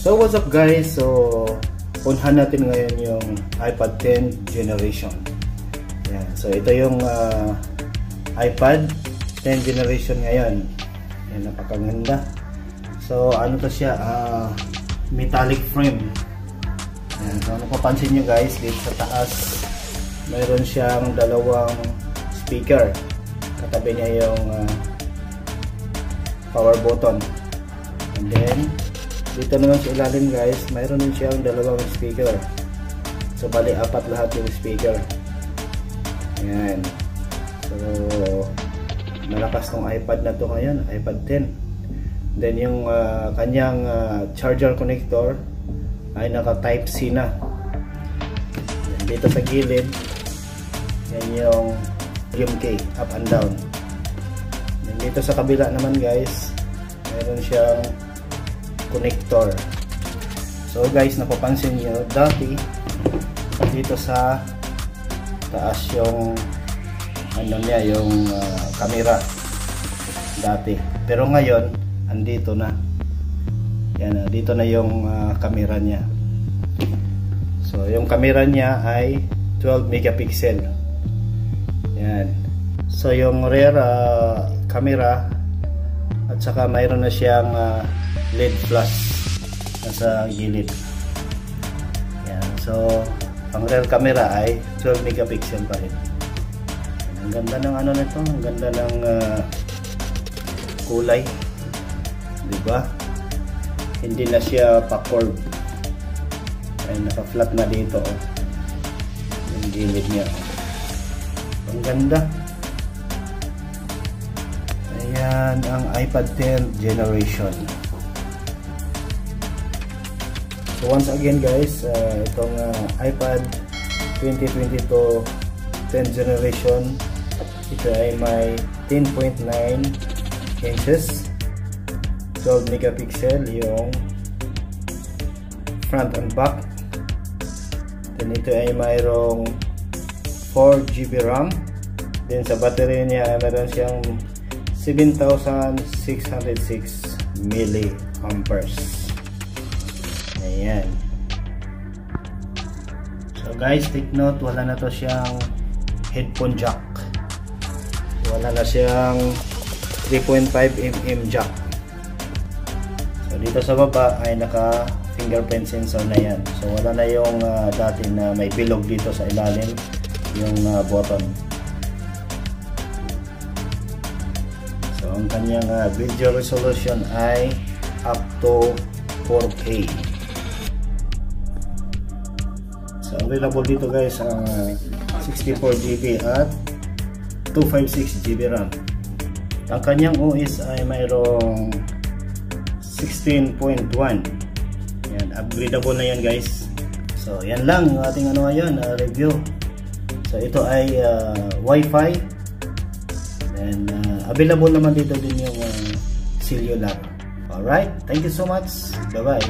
So what's up guys, so punhan natin ngayon yung iPad 10 generation. Yan. So ito yung iPad 10 generation ngayon. Yan, napakaganda. So ano to siya, metallic frame. Yan. So ano papansin nyo guys, dito sa taas mayroon siyang dalawang speaker. Katabi niya yung power button. And then dito naman sa ilalim guys, mayroon din siyang dalawang speaker. So bali apat lahat yung speaker. Ayan. So malakas tong iPad na to ngayon, iPad 10. Then yung kanyang charger connector ay naka type C na. Yan, dito sa gilid yan yung UMK, up and down. Then dito sa kabila naman guys, mayroon siyang connector. So guys, napapansin niyo dati dito sa taas yung ano niya, yung camera dati, pero ngayon andito na. Yan, dito na yung camera niya. So yung camera niya ay 12 megapixel. Yan. So yung rear camera at saka mayroon na siyang LED flash nasa gilid. Yan. So ang rear camera ay 12 megapixel pa rin. Yan. Ang ganda ng ano nito, ang ganda ng kulay, diba? Hindi na siya pa-curve, ay naka-flat na dito yung gilid niya. Ang ganda. Ayan ang iPad 10 generation. So once again guys, itong iPad 2022 10 generation, ito ay may 10.9 inches, 12 megapixel yung front and back. Then ito ay mayroong 4 GB RAM. Then sa battery niya ay mayroon siyang 7,606 milliamperes. Ayan. So guys, take note, wala na to siyang headphone jack. Wala na siyang 3.5mm jack. So dito sa baba ay naka fingerprint sensor na yan. So wala na yung dati na may bilog dito sa ilalim yung button. So ang kanyang video resolution ay up to 4K. So available dito guys ang 64GB at 256GB RAM. Ang kanyang OS ay mayroong 16.1. Yan, upgradable na yan guys. So yan lang yung ating ano ngayon, review. So ito ay Wi-Fi. And available naman dito din yung cellular. Alright, thank you so much. Bye bye.